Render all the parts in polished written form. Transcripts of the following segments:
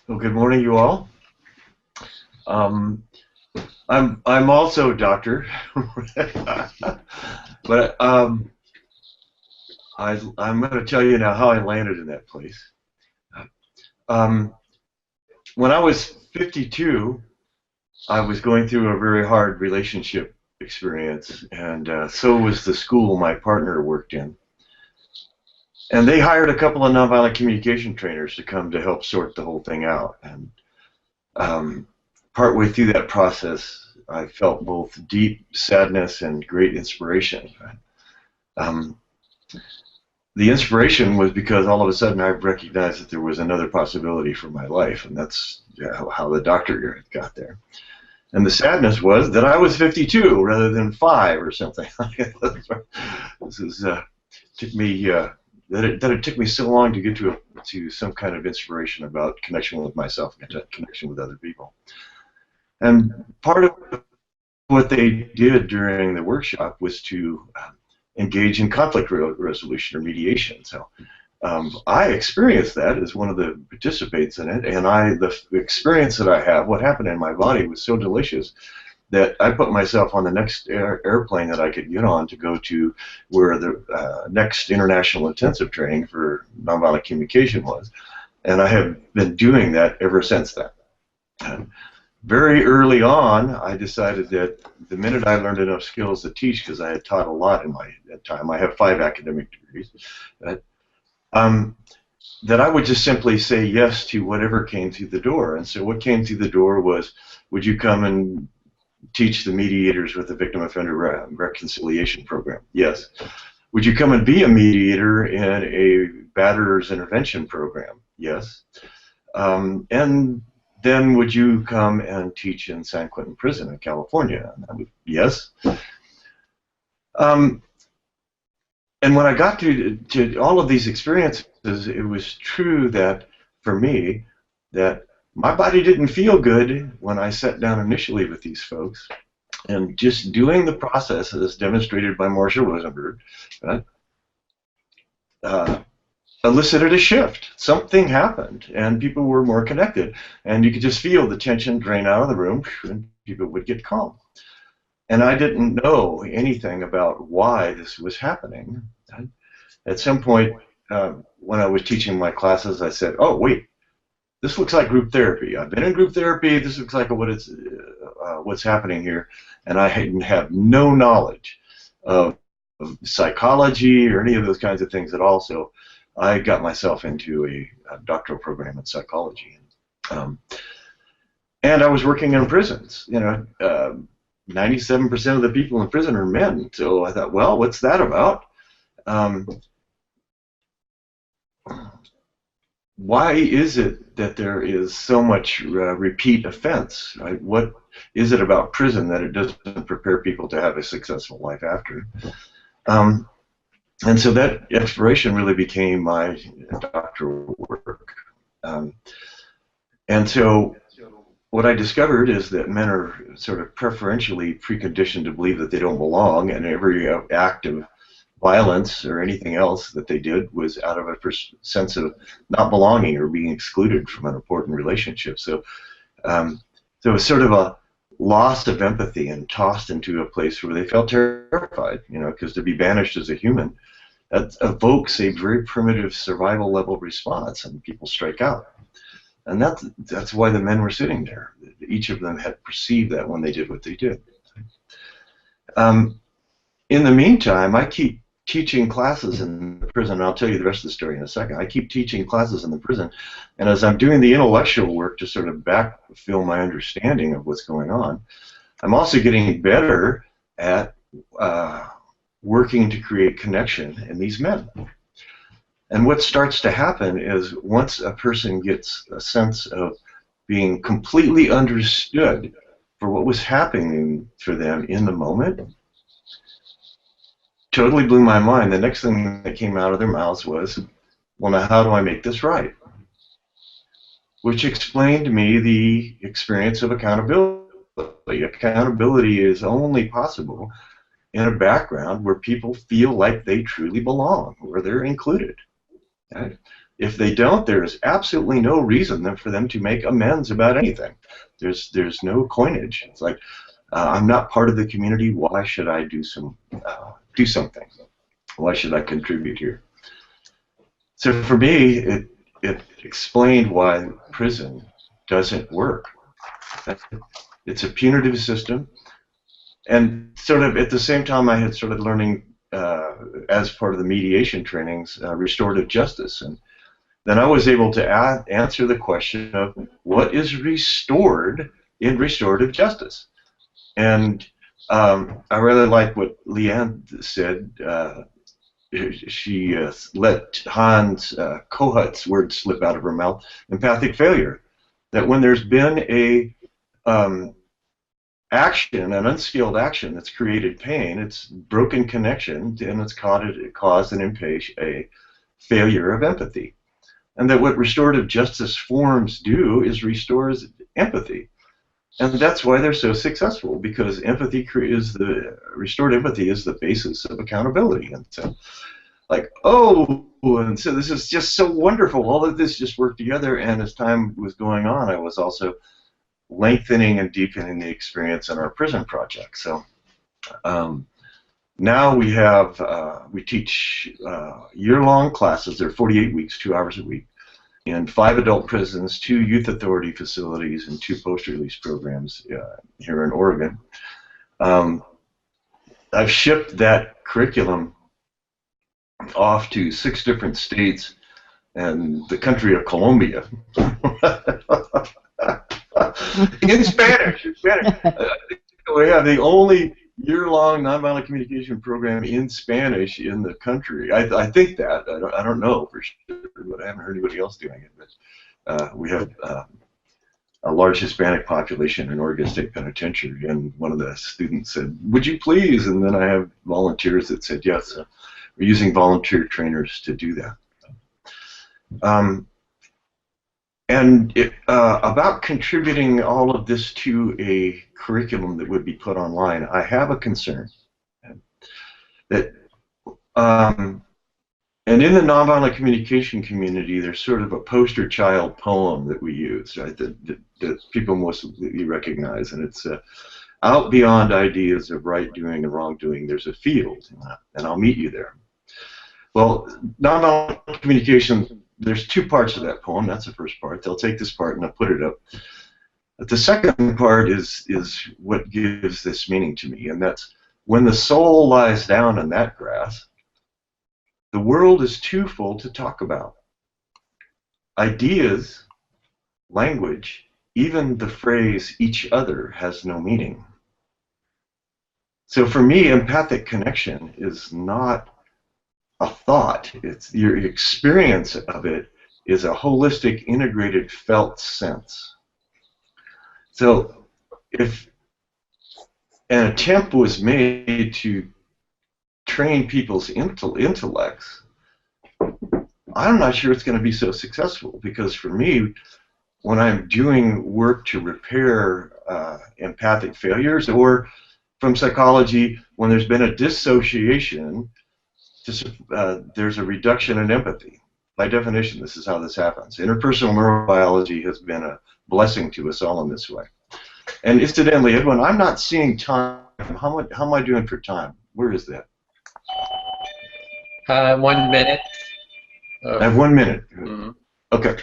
Well, good morning, you all. Um, I'm also a doctor, but I'm going to tell you now how I landed in that place. Um, when I was 52, I was going through a very hard relationship experience, and so was the school my partner worked in. And they hired a couple of nonviolent communication trainers to come to help sort the whole thing out. And um, partway through that process, I felt both deep sadness and great inspiration. Um, the inspiration was because all of a sudden I recognized that there was another possibility for my life, and that's how the doctor got there. And the sadness was that I was 52 rather than 5 or something. This is took me that it took me so long to get to some kind of inspiration about connection with myself and connection with other people. And part of what they did during the workshop was to engage in conflict resolution or mediation. So I experienced that as one of the participants in it, and the experience that I have, what happened in my body was so delicious that I put myself on the next airplane that I could get on to go to where the next international intensive training for nonviolent communication was, and I have been doing that ever since then. And very early on, I decided that the minute I learned enough skills to teach, because I had taught a lot in my time, I have 5 academic degrees, um, that I would just simply say yes to whatever came through the door. And so what came through the door was, would you come and teach the mediators with the victim offender reconciliation program? Yes. Would you come and be a mediator in a batterers intervention program? Yes. And then would you come and teach in San Quentin Prison in California? And I would, yes. And when I got to all of these experiences, it was true that for me, that my body didn't feel good when I sat down initially with these folks, and just doing the process as demonstrated by Marshall Rosenberg elicited a shift. Something happened, and people were more connected, and you could just feel the tension drain out of the room, and people would get calm. And I didn't know anything about why this was happening. At some point, when I was teaching my classes, I said, "Oh, wait, this looks like group therapy. I've been in group therapy. This looks like what's happening here," and I have no knowledge of psychology or any of those kinds of things at all. So I got myself into a doctoral program in psychology, and I was working in prisons. 97% of the people in prison are men. So I thought, well, what's that about? Why is it that there is so much repeat offense? Right? What is it about prison that it doesn't prepare people to have a successful life after? And so that exploration really became my doctoral work. And so what I discovered is that men are sort of preferentially preconditioned to believe that they don't belong, and every act of violence or anything else that they did was out of a sense of not belonging or being excluded from an important relationship. So there was sort of a loss of empathy and tossed into a place where they felt terrified, because to be banished as a human, that evokes a very primitive survival level response, and people strike out. And that's why the men were sitting there. Each of them had perceived that when they did what they did. In the meantime, I keep teaching classes in the prison, and I'll tell you the rest of the story in a second. I keep teaching classes in the prison, and as I'm doing the intellectual work to sort of backfill my understanding of what's going on, I'm also getting better at working to create connection in these men. And what starts to happen is once a person gets a sense of being completely understood for what was happening for them in the moment, totally blew my mind. The next thing that came out of their mouths was, well, now how do I make this right? Which explained to me the experience of accountability. Accountability is only possible in a background where people feel like they truly belong, where they're included. Right? if they don't, there is absolutely no reason for them to make amends about anything. There's no coinage. It's like, I'm not part of the community. Why should I do something? Why should I contribute here? So for me, it explained why prison doesn't work. It's a punitive system, and sort of at the same time, I had started learning as part of the mediation trainings, restorative justice, and then I was able to answer the question of what is restored in restorative justice. And I really like what Leanne said. She let Hans Kohut's words slip out of her mouth, empathic failure. That when there's been a action, an unskilled action that's created pain, it's broken connection, and it's caused a failure of empathy. And that what restorative justice forms do is restores empathy. And that's why they're so successful, because restored empathy is the basis of accountability. And so, like, and so this is just so wonderful. All of this just worked together, and as time was going on, I was also lengthening and deepening the experience in our prison project. So now we teach year-long classes. They're 48 weeks, 2 hours a week, in 5 adult prisons, 2 youth authority facilities, and 2 post-release programs here in Oregon. I've shipped that curriculum off to 6 different states and the country of Colombia. In Spanish. We have the only year-long nonviolent communication program in Spanish in the country. I think that. I don't know for sure, but I haven't heard anybody else doing it. But we have a large Hispanic population in Oregon State Penitentiary, and one of the students said, "Would you please?" And then I have volunteers that said, "Yes." We're using volunteer trainers to do that. About contributing all of this to a curriculum that would be put online, I have a concern that, and in the nonviolent communication community, there's sort of a poster child poem that we use, right? That people mostly recognize, and it's out beyond ideas of right doing and wrong doing. There's a field, and I'll meet you there. Well, nonviolent communication. There's 2 parts of that poem. That's the first part. They'll take this part and I'll put it up. But the second part is what gives this meaning to me, and that's when the soul lies down in that grass, the world is too full to talk about. Ideas, language, even the phrase each other has no meaning. So for me, empathic connection is not a thought. It's your experience of it is a holistic, integrated, felt sense. So if an attempt was made to train people's intellects, I'm not sure it's going to be so successful, because for me, when I'm doing work to repair empathic failures, or from psychology, when there's been a dissociation, there's a reduction in empathy. By definition, this is how this happens. Interpersonal neurobiology has been a blessing to us all in this way. And incidentally, Edwin, I'm not seeing time. How am I doing for time? Where is that? 1 minute. I have 1 minute. Mm-hmm. Okay.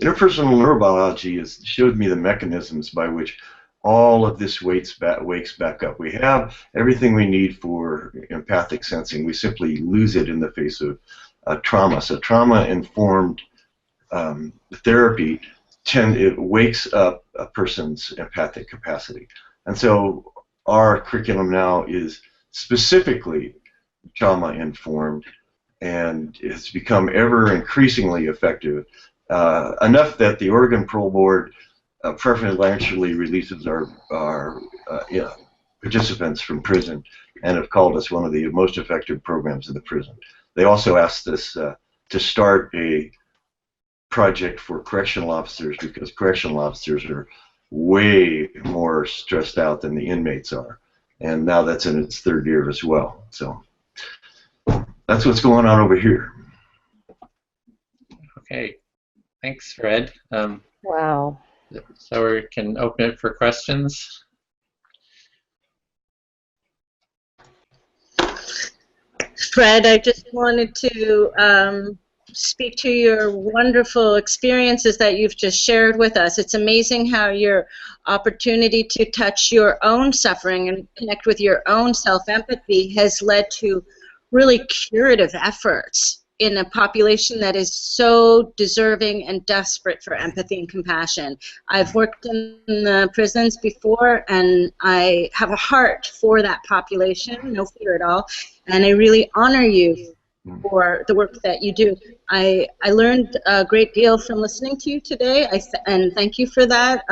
Interpersonal neurobiology has showed me the mechanisms by which all of this wakes back up. We have everything we need for empathic sensing. We simply lose it in the face of trauma. So trauma-informed therapy it wakes up a person's empathic capacity. And so our curriculum now is specifically trauma-informed, and it's become ever increasingly effective, enough that the Oregon Parole Board preferentially releases our participants from prison, and have called us one of the most effective programs in the prison. They also asked us to start a project for correctional officers, because correctional officers are way more stressed out than the inmates are, and now that's in its 3rd year as well. So that's what's going on over here. Okay, thanks, Fred. Wow. So we can open it for questions. Fred, I just wanted to speak to your wonderful experiences that you've just shared with us. It's amazing how your opportunity to touch your own suffering and connect with your own self-empathy has led to really curative efforts in a population that is so deserving and desperate for empathy and compassion. I've worked in the prisons before, and I have a heart for that population, no fear at all, and I really honor you for the work that you do. I learned a great deal from listening to you today, and thank you for that.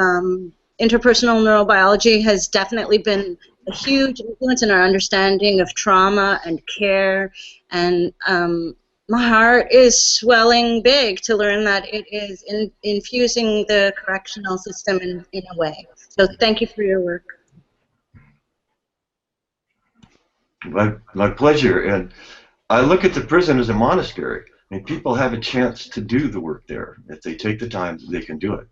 Interpersonal neurobiology has definitely been a huge influence in our understanding of trauma and care, and my heart is swelling big to learn that it is infusing the correctional system in a way. So thank you for your work. My pleasure. And I look at the prison as a monastery. I mean, people have a chance to do the work there. If they take the time, they can do it.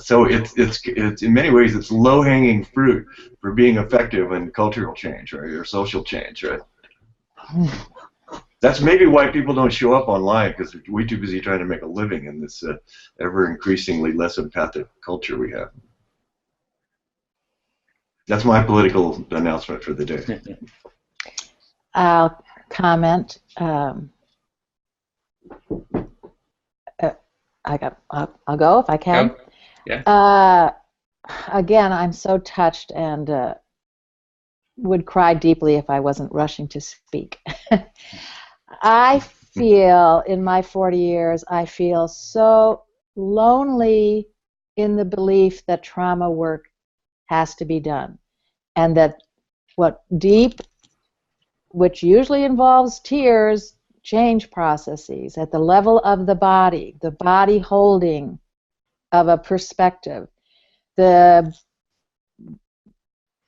So it's in many ways, it's low-hanging fruit for being effective in cultural change, right, or social change, right? That's maybe why people don't show up online, because they're way too busy trying to make a living in this ever-increasingly less empathic culture we have. That's my political announcement for the day. I'll comment. I'll go if I can. Go. Yeah. Again, I'm so touched and would cry deeply if I wasn't rushing to speak. I feel, in my 40 years, I feel so lonely in the belief that trauma work has to be done, and that what deep, which usually involves tears, change processes at the level of the body holding of a perspective, the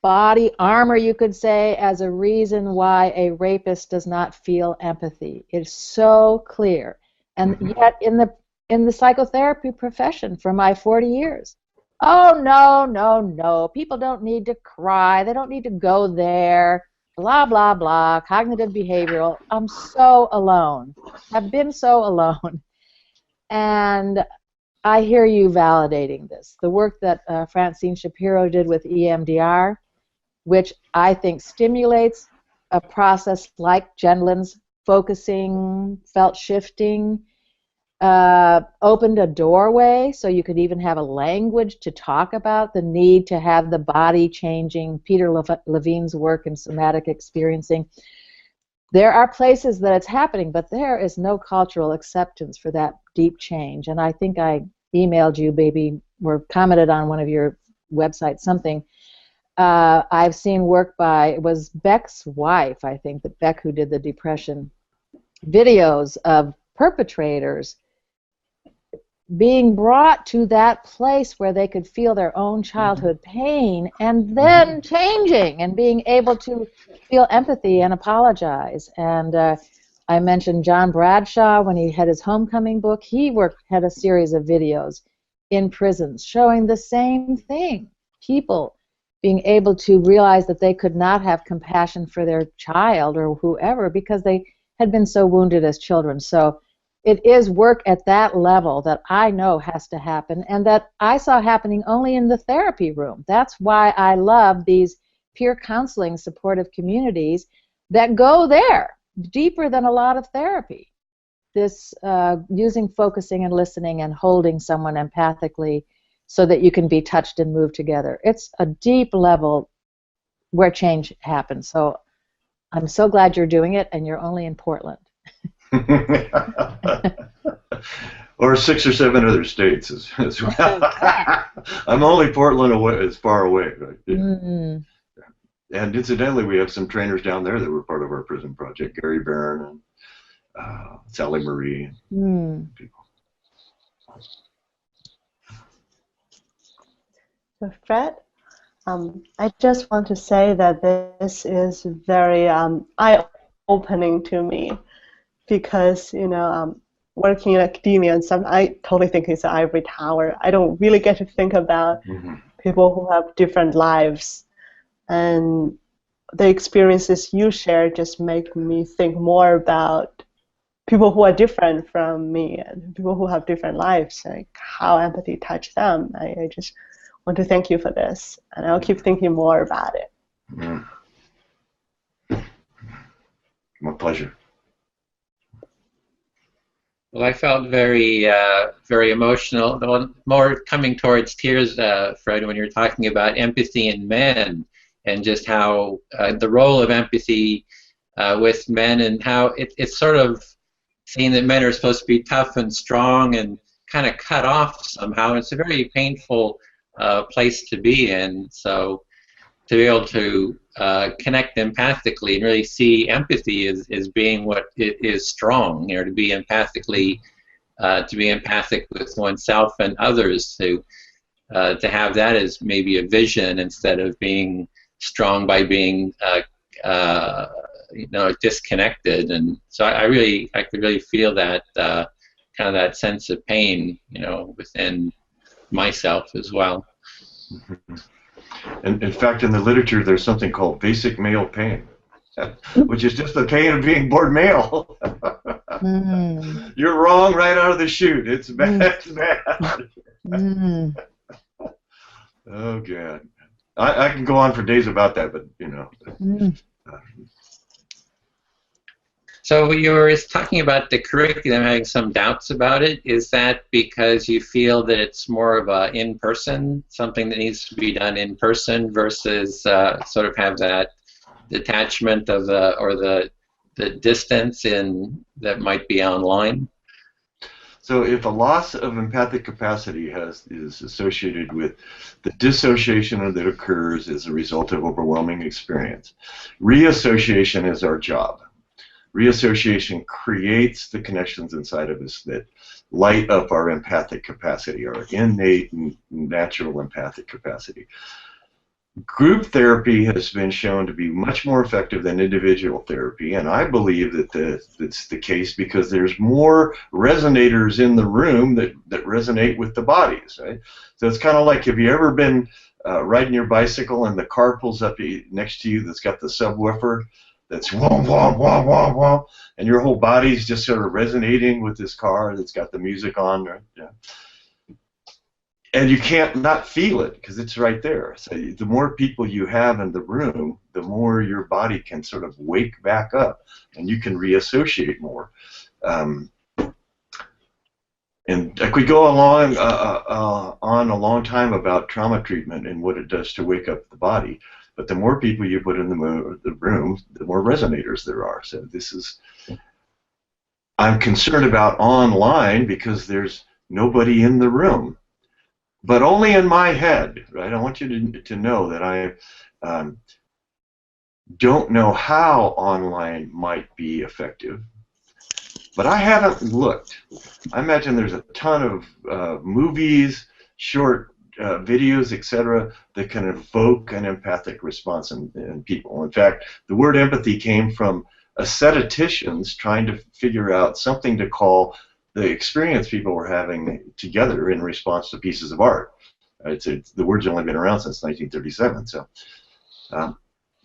body armor, you could say, as a reason why a rapist does not feel empathy. It's so clear. And yet in the psychotherapy profession for my 40 years, oh, no, no, no, people don't need to cry, they don't need to go there, blah, blah, blah, cognitive behavioral. I'm so alone. I've been so alone. And I hear you validating this. The work that Francine Shapiro did with EMDR, which I think stimulates a process like Gendlin's focusing, felt shifting, opened a doorway so you could even have a language to talk about the need to have the body changing. Peter Levine's work in somatic experiencing. There are places that it's happening, but there is no cultural acceptance for that deep change. And I think I emailed you, maybe, or commented on one of your websites, something. I've seen work by, it was Beck's wife, I think, that Beck who did the depression, videos of perpetrators being brought to that place where they could feel their own childhood pain and then changing and being able to feel empathy and apologize. And I mentioned John Bradshaw when he had his homecoming book. He had a series of videos in prisons showing the same thing. People being able to realize that they could not have compassion for their child or whoever because they had been so wounded as children. So it is work at that level that I know has to happen and that I saw happening only in the therapy room. That's why I love these peer counseling supportive communities that go there, deeper than a lot of therapy. This using focusing and listening and holding someone empathically so that you can be touched and moved together. It's a deep level where change happens. So I'm so glad you're doing it, and you're only in Portland. Or 6 or 7 other states as well. I'm only Portland as far away. Right? Mm. And incidentally, we have some trainers down there that were part of our prison project, Gary Barron and Sally Marie. And people. So Fred, I just want to say that this is very eye-opening opening to me because, working in academia and stuff, I totally think it's an ivory tower. I don't really get to think about people who have different lives. And the experiences you share just make me think more about people who are different from me and people who have different lives, like how empathy touched them. I just want to thank you for this, and I'll keep thinking more about it. My pleasure. Well, I felt very, very emotional, more coming towards tears, Fred, when you're talking about empathy in men and just how the role of empathy with men and how it's sort of seeing that men are supposed to be tough and strong and kind of cut off somehow. It's a very painful place to be in. So to be able to connect empathically and really see empathy as being what it is strong, to be empathically, to be empathic with oneself and others, to have that as maybe a vision instead of being strong by being disconnected. And so I could really feel that kind of that sense of pain, within myself as well. And in fact, in the literature, there's something called basic male pain, which is just the pain of being born male. You're wrong right out of the chute. It's bad. It's bad. Oh, God. I can go on for days about that, but, So you were talking about the curriculum, having some doubts about it. Is that because you feel that it's more of a in-person, something that needs to be done in person versus sort of have that detachment of the distance that might be online? So if a loss of empathic capacity is associated with the dissociation that occurs as a result of overwhelming experience, reassociation is our job. Reassociation creates the connections inside of us that light up our empathic capacity, our innate and natural empathic capacity. Group therapy has been shown to be much more effective than individual therapy, and I believe that that's the case because there's more resonators in the room that resonate with the bodies, right? So it's kind of like, have you ever been riding your bicycle and the car pulls up next to you that's got the subwoofer that's wah, wah, wah, wah, wah, and your whole body's just sort of resonating with this car that's got the music on, right? Yeah. And you can't not feel it because it's right there. So the more people you have in the room, the more your body can sort of wake back up and you can reassociate more. And I could go along on a long time about trauma treatment and what it does to wake up the body. But the more people you put in the room, the more resonators there are. So I'm concerned about online because there's nobody in the room. But only in my head, right? I want you to know that I don't know how online might be effective, but I haven't looked. I imagine there's a ton of movies, short videos, etc., that can evoke an empathic response in people. In fact, the word empathy came from aestheticians trying to figure out something to call the experience people were having together in response to pieces of art. The word's only been around since 1937, so.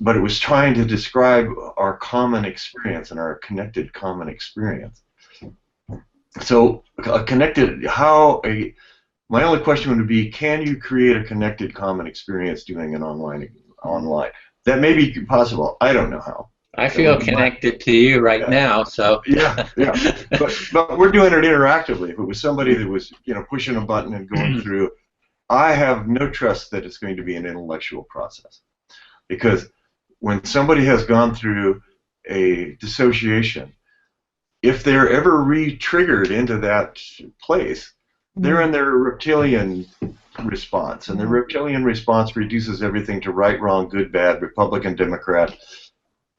But it was trying to describe our common experience and our connected common experience. So my only question would be, can you create a connected common experience doing an online? That may be possible. I don't know how. I feel connected to you right now, so. Yeah. But we're doing it interactively. If it was somebody that was, pushing a button and going through, I have no trust that it's going to be an intellectual process. Because when somebody has gone through a dissociation, if they're ever re-triggered into that place, they're in their reptilian response. And the reptilian response reduces everything to right, wrong, good, bad, Republican, Democrat.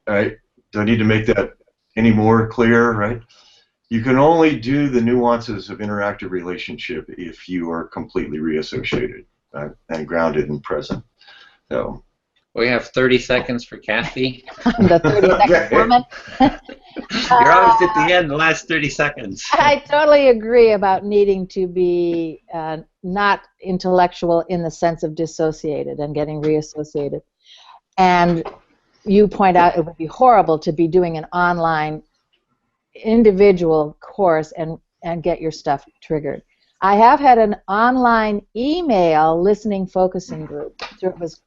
Right? Do I need to make that any more clear, right? You can only do the nuances of interactive relationship if you are completely reassociated, right? And grounded and present. So We have 30 seconds for Kathy. I'm the 30-second woman. You're always at the end, the last 30 seconds. I totally agree about needing to be not intellectual in the sense of dissociated and getting reassociated. And you point out it would be horrible to be doing an online individual course and get your stuff triggered. I have had an online email listening focusing group. It was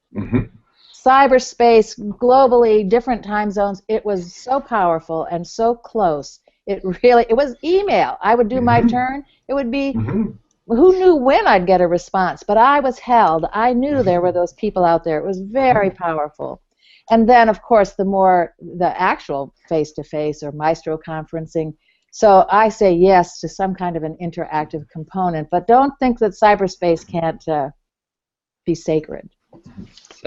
cyberspace, globally, different time zones. It was so powerful and so close. It was email. I would do my turn. It would be, who knew when I'd get a response, but I was held. I knew there were those people out there. It was very powerful. And then, of course, the actual face-to-face or maestro conferencing. So I say yes to some kind of an interactive component, but don't think that cyberspace can't be sacred.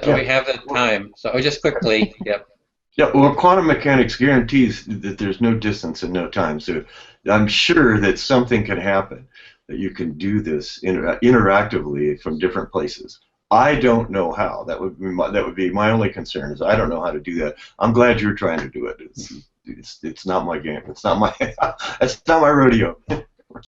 So we have the time. So just quickly, yep. Yeah, well, quantum mechanics guarantees that there's no distance and no time. So I'm sure that something can happen, that you can do this interactively from different places. I don't know how. That would be my only concern. Is I don't know how to do that. I'm glad you're trying to do it. It's not my game. It's not my it's not my rodeo.